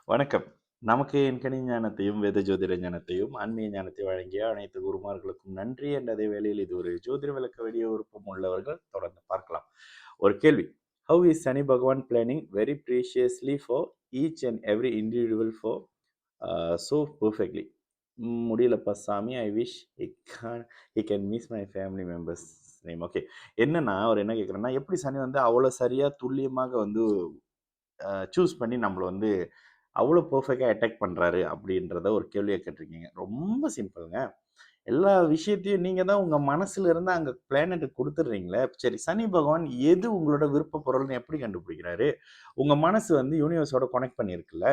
வணக்கம். நமக்கு எண்கணி ஞானத்தையும், வேத ஜோதிட ஞானத்தையும், ஆன்மீக ஞானத்தை வழங்கிய அனைத்து குருமார்களுக்கும் நன்றி என்ற அதே வேளையில் இது ஒரு ஜோதிட விளக்க வீடியோ விருப்பம் உள்ளவர்கள் தொடர்ந்து பார்க்கலாம். ஒரு கேள்வி. Have is Shani Bhagavan planning very preciously for each and every individual for so perfectly. முடியலப்பா சாமி. I wish he can miss my family members name. Okay. என்னன்னா, அவர் என்ன கேட்குறாருன்னா, எப்படி சனி வந்து அவ்வளோ சரியா துல்லியமாக வந்து சூஸ் பண்ணி நம்மள வந்து அவ்வளோ பெர்ஃபெக்ட்டா அட்டாக் பண்றாரு அப்படின்றத ஒரு கேள்வியா கேட்டிருக்கீங்க. ரொம்ப சிம்பிள்ங்க. எல்லா விஷயத்தையும் நீங்க தான் உங்க மனசுல இருந்து அங்க பிளானெட்டுக்கு குடுத்துடுறீங்களே. சரி, சனி பகவான் எது உங்களோட விருப்ப பொருள்னு எப்படி கண்டுபிடிக்கிறாரு? உங்க மனசு வந்து யூனிவர்ஸோட கனெக்ட் பண்ணியிருக்குல்ல.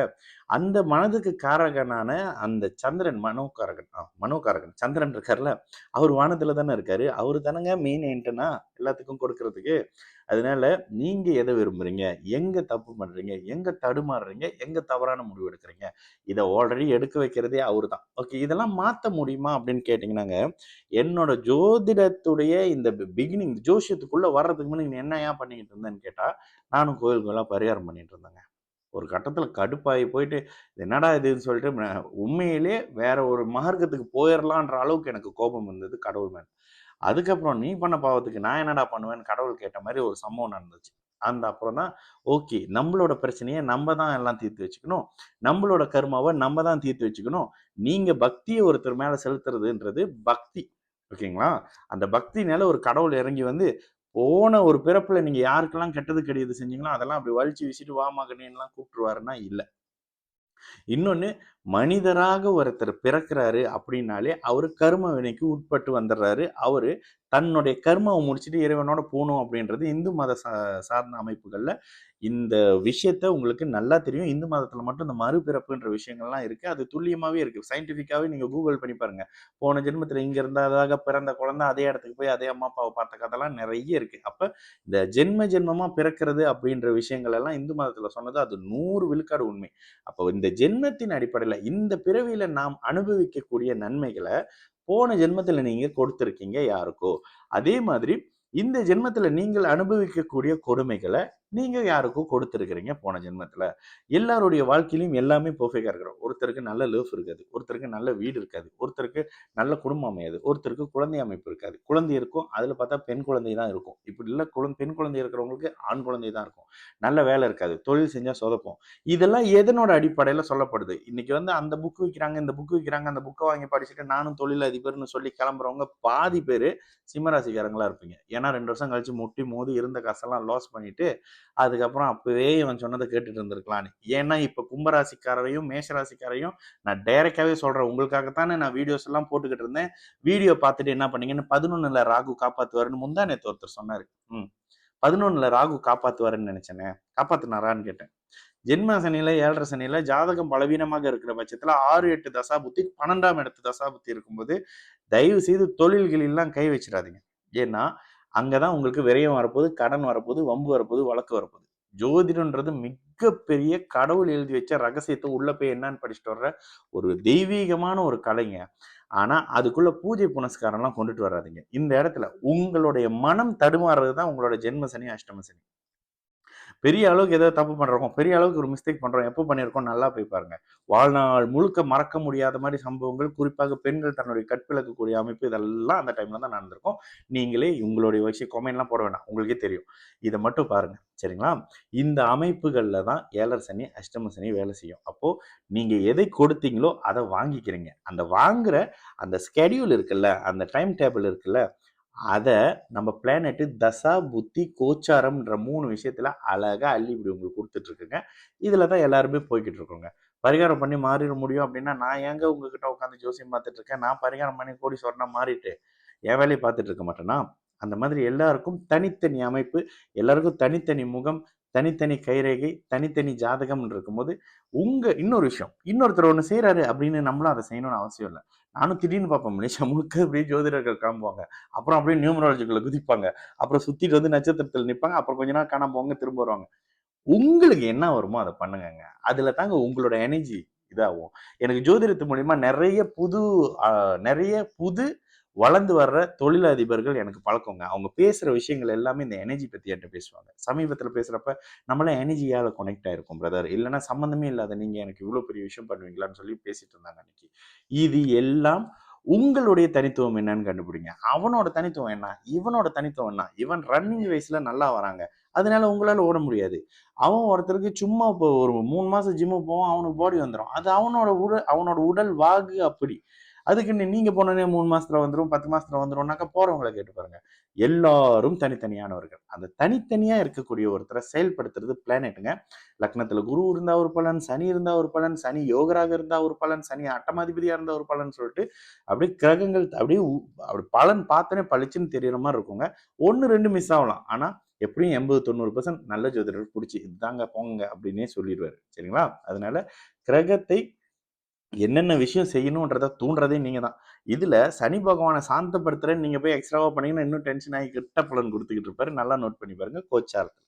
அந்த மனதுக்கு காரகனான அந்த சந்திரன் மனோகாரகன். மனோகாரகன் சந்திரன் இருக்கார்ல, அவர் வானத்துல தானே இருக்காரு. அவரு தானங்க மெயின் ஆண்டனா எல்லாத்துக்கும் கொடுக்கறதுக்கு. அதனால நீங்க எத விரும்புறீங்க? எங்க தப்பு பண்றீங்க? எங்க தடுமாறுறீங்க? எங்க தவறான முடிவு எடுக்குறீங்க? இத ஆல்ரெடி எடுக்க வைக்கிறதே அவரு தான். ஓகே. இதெல்லாம் மாத்த முடியுமா அப்படின்னு கேட்டீங்கன்னாங்க, என்னோட ஜோதிடத்துடைய இந்த பிகினிங் ஜோசியத்துக்குள்ள வர்றதுக்கு முன்னாடி நீ என்னய்யா பண்ணிக்கிட்டு இருந்தேன்னு கேட்டா, நானும் கோயிலுக்கெல்லாம் பரிகாரம் பண்ணிட்டு இருந்தேங்க. ஒரு கட்டத்துல கடுப்பாயி போயிட்டு, என்னடா இதுன்னு சொல்லிட்டு உண்மையிலேயே வேற ஒரு மார்க்கத்துக்கு போயிரலான்ற அளவுக்கு எனக்கு கோபம் வந்தது கடவுள் மேல. அதுக்கப்புறம் நீ பண்ண பாவத்துக்கு நான் என்னடா பண்ணுவேன்னு கடவுள் கேட்ட மாரி ஒரு சம்பவம் நடந்துச்சு. அந்த அப்புறம் தான் ஓகே. நம்மளோட பிரச்சனைய நம்ம தான் எல்லாம் தீர்த்து வச்சுக்கணும். நம்மளோட கர்மாவ நம்ம தான் தீர்த்து வச்சுக்கணும். நீங்க பக்திய ஒருத்தர் மேல செலுத்துறதுன்றது பக்தி. ஓகேங்களா? அந்த பக்தினால ஒரு கடவுள் இறங்கி வந்து, போன ஒரு பிறப்புல நீங்க யாருக்கெல்லாம் கெட்டது கெடியது செஞ்சீங்களோ, அதெல்லாம் அப்படி வலிச்சு வீசிட்டு வா மகனேன்னுலாம் கூப்பிட்டுருவாருன்னா இல்ல. இன்னொன்னு, மனிதராக ஒருத்தர் பிறக்கிறாரு அப்படின்னாலே, அவரு கர்ம வினைக்கு உட்பட்டு வந்துடுறாரு. அவரு தன்னுடைய கர்மாவ முடிச்சுட்டு இறைவனோட போணும் அப்படின்றது இந்து மத சார்ந்த அமைப்புகள்ல இந்த விஷயத்த உங்களுக்கு நல்லா தெரியும். இந்து மதத்துல மட்டும் இந்த மறுபிறப்புன்ற விஷயங்கள்லாம் இருக்கு. அது துல்லியமாவே இருக்கு. சயின்டிஃபிக்காவே நீங்க கூகுள் பண்ணி பாருங்க. போன ஜென்மத்துல இங்க இருந்ததாக பிறந்த குழந்தை அதே இடத்துக்கு போய் அதே அம்மா, அப்பாவ பார்த்த கதைலாம் நெறைய இருக்கு. அப்ப இந்த ஜென்ம ஜென்மமா பிறக்கிறது அப்படின்ற விஷயங்கள் எல்லாம் இந்து மதத்துல சொன்னது அது 100 விழுக்காடு உண்மை. அப்போ இந்த ஜென்மத்தின் அடிப்படையில இந்த பிறவியில நாம் அனுபவிக்கக்கூடிய நன்மைகள போன ஜென்மத்துல நீங்க கொடுத்திருக்கீங்க யாருக்கோ. அதே மாதிரி இந்த ஜென்மத்துல நீங்கள் அனுபவிக்கக்கூடிய கொடுமைகள நீங்க யாருக்கோ கொடுத்திருக்கிறீங்க போன ஜென்மத்துல. எல்லாருடைய வாழ்க்கையிலும் எல்லாமே பெர்ஃபெக்ட்டா இருக்கணும். ஒருத்தருக்கு நல்ல லைஃப் இருக்காது. ஒருத்தருக்கு நல்ல வீடு இருக்காது. ஒருத்தருக்கு நல்ல குடும்பம் அமையாது. ஒருத்தருக்கு குழந்தை அமைப்பு இருக்காது. குழந்தை இருக்கும். அதுல பார்த்தா பெண் குழந்தை தான் இருக்கும். இப்படி இல்ல பெண் குழந்தை இருக்கிறவங்களுக்கு ஆண் குழந்தை தான் இருக்கும். நல்ல வேலை இருக்காது. தொழில் செஞ்சா சொதப்பும். இதெல்லாம் எதனோட அடிப்படையில சொல்லப்படுது? இன்னைக்கு வந்து அந்த புக் விக்கிறாங்க, இந்த புக் விக்கிறாங்க, அந்த புக்க வாங்கி படிச்சுட்டு நானும் தொழில் அதிபர்ன்னு சொல்லி கிளம்புறவங்க பாதி பேரு சிம்மராசிக்காரங்களா இருப்பீங்க. ஏன்னா 2 வருஷம் கழிச்சு முட்டி மோதி இருந்த காசெல்லாம் லாஸ் பண்ணிட்டு, அதுக்கப்புறம் அப்பவே இவன் சொன்னத கேட்டுட்டு இருந்திருக்கலான்னு. ஏன்னா இப்ப கும்பராசிக்காரரையும், மேஷராசிக்காரையும் நான் டைரக்ட்டாவே சொல்றேன். உங்களுக்காக தானே நான் வீடியோஸ் எல்லாம் போட்டுக்கிட்டு இருந்தேன். வீடியோ பார்த்துட்டு என்ன பண்ணீங்கன்னு 11ல ராகு காப்பாத்துவாருன்னு முந்தா நேத்து ஒருத்தர் சொன்னாரு. 11ல ராகு காப்பாத்துவாருன்னு நினைச்சேனே. காப்பாத்துனாரான்னு கேட்டேன். ஜென்ம சனியில, 7 சனியில ஜாதகம் பலவீனமாக இருக்கிற பட்சத்துல 6, 8 தசாபுத்தி 12ஆம் இடத்து தசாபுத்தி இருக்கும்போது, தயவு செய்து தொழில்களில்லாம் கை வச்சிடாதீங்க. ஏன்னா, அங்க தான் உங்களுக்கு விரயம் வரப்போது, கடன் வரப்போது, வம்பு வரப்போது, வழக்கு வரப்போது. ஜோதிடம்ன்றது மிகப்பெரிய கடவுள் எழுதி வச்ச ரகசியத்த உள்ள போய் என்னான்னு படிச்சுட்டு வர்ற ஒரு தெய்வீகமான ஒரு கலைங்க. ஆனா, அதுக்குள்ள பூஜை புனஸ்காரம்லாம் கொண்டுட்டு வராதீங்க. இந்த இடத்துல உங்களுடைய மனம் தடுமாறுறது தான் உங்களோட ஜென்ம சனி, அஷ்டம சனி. பெரிய அளவுக்கு ஏதோ தப்பு பண்றோம். பெரிய அளவுக்கு ஒரு மிஸ்டேக் பண்றோம். எப்போ பண்ணியிருக்கோம் நல்லா போய் பாருங்க. வாழ்நாள் முழுக்க மறக்க முடியாத மாரி சம்பவங்கள், குறிப்பாக பெண்கள் தன்னுடைய கற்பிழக்கக்கூடிய அமைப்பு இதெல்லாம் அந்த டைம்ல தான் நடந்திருக்கும். நீங்களே உங்களுடைய விஷயம் கமெண்ட்லாம் போட வேண்டாம். உங்களுக்கே தெரியும். இத மட்டும் பாருங்க. சரிங்களா? இந்த அமைப்புகள்ல தான் 7 சனி, அஷ்டம சனி வேலை செய்யும். அப்போ நீங்க எதை கொடுத்தீங்களோ அத வாங்கிக்கிறீங்க. அந்த வாங்குற அந்த ஸ்கெட்யூல் இருக்குல்ல, அந்த டைம் டேபிள் இருக்குல்ல, அத நம்ம பிளானெட் தசா, புத்தி, கோச்சாரம்ன்ற 3 விஷயத்துல அழகா அள்ளி இப்படி உங்களுக்கு குடுத்துட்டு இருக்குங்க. இதுல தான் எல்லாருமே போய்க்கிட்டு இருக்கோங்க. பரிகாரம் பண்ணி மாறிட முடியும் அப்படின்னா, நான் ஏங்க உங்ககிட்ட உட்காந்து ஜோசியம் பார்த்துட்டு இருக்கேன். நான் பரிகாரம் பண்ணி கோடீஸ்வரனா மாறிட்டு, என் வேலைய பார்த்துட்டு இருக்க மாட்டேனா? அந்த மாதிரி எல்லாருக்கும் தனித்தனி அமைப்பு, எல்லாருக்கும் தனித்தனி முகம், தனித்தனி கைரேகை, தனித்தனி ஜாதகம்ன்னு இருக்கும்போது, இன்னொரு விஷயம், இன்னொருத்தர் ஒண்ணு செய்றாரு அப்படின்னு நம்மளும் அத செய்யணும்னு அவசியம் இல்ல. நானும் திடீர்னு பார்ப்பேன். மலேசியா முழுக்க அப்படியே ஜோதிடர்கள் கிளம்புவாங்க. அப்புறம் அப்படியே நியூமராலஜிக்குள்ள குதிப்பாங்க. அப்புறம் சுத்திட்டு வந்து நட்சத்திரத்துல நிப்பாங்க. அப்புறம் கொஞ்ச நாள் காணாம போவாங்க. திரும்ப வருவாங்க. உங்களுக்கு என்ன வருமோ அத பண்ணுங்கங்க. அதுல தாங்க உங்களோட எனர்ஜி இதாகும். எனக்கு ஜோதிடத்து மூலியமா நெறைய புது அ நெறைய புது வளர்ந்து வர்ற தொழிலதிபர்கள் எனக்கு பழக்கங்க. அவங்க பேசுற விஷயங்கள் எல்லாமே இந்த எனர்ஜி பத்தி என்ட்ட பேசுவாங்க. சமீபத்தில பேசுறப்ப, நம்மலாம் எனர்ஜியால கனெக்ட் ஆயிருக்கோம் பிரதர். இல்லன்னா சம்மந்தமே இல்லாத நீங்க எனக்கு இவ்ளோ பெரிய விஷயம் பண்ணுவீங்களான்னு சொல்லி பேசிட்டு இருந்தாங்க அன்னைக்கு. இது எல்லாம் உங்களுடைய தனித்துவம் என்னன்னு கண்டுபிடிங்க. அவனோட தனித்துவம் என்ன? இவனோட தனித்துவம் என்ன? இவன் ரன்னிங் ரேஸ்ல நல்லா வராங்க. அதனால உங்களால ஓட முடியாது. அவன் ஒருத்தருக்கு சும்மா இப்போ ஒரு 3 மாசம் ஜிம்முக்கு போவான், அவனுக்கு பாடி வந்துரும். அது அவனோட உடல் வாகு அப்படி. அதுக்குன்னு நீங்க போனோனே 3 மாசத்துல வந்துரும், 10 மாசத்துல வந்துரும்னாக்கா போறவங்கள கேட்டு பாருங்க. எல்லாரும் தனித்தனியானவர்கள். அந்த தனித்தனியா இருக்கக்கூடிய ஒருத்தர செயல்படுத்துறது பிளானெட்டுங்க. லக்னத்துல குரு இருந்தா ஒரு பலன், சனி இருந்தா ஒரு பலன், சனி யோகராக இருந்தா ஒரு பலன், சனி அட்டமாதிபதியா இருந்தா ஒரு பலன் சொல்லிட்டு அப்படியே கிரகங்கள் அப்படியே அப்படி பலன் பார்த்தோன்னே பளிச்சுன்னு தெரியற மாரி இருக்குங்க. 1, 2 மிஸ் ஆகலாம். ஆனா எப்படியும் 80, 90% நல்ல ஜோதிடர் புடிச்சு இதுதாங்க போங்க அப்படின்னே சொல்லிருவாரு. சரிங்களா? அதனால கிரகத்தை என்னென்ன விஷயம் செய்யணுன்றத தூண்டுறதே நீங்க தான். இதுல சனி பகவான சாந்தப்படுத்துறேன்னு நீங்க போய் எக்ஸ்ட்ராவா பண்ணீங்கன்னா, இன்னும் டென்ஷன் ஆகி கெட்ட பலன் குடுத்துக்கிட்டு இருப்பாரு. நல்லா நோட் பண்ணி பாருங்க கோச்சாரத்துல.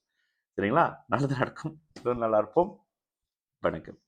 சரிங்களா? நல்லது நடக்கும். எல்லோரும் நல்லா இருப்போம். வணக்கம்.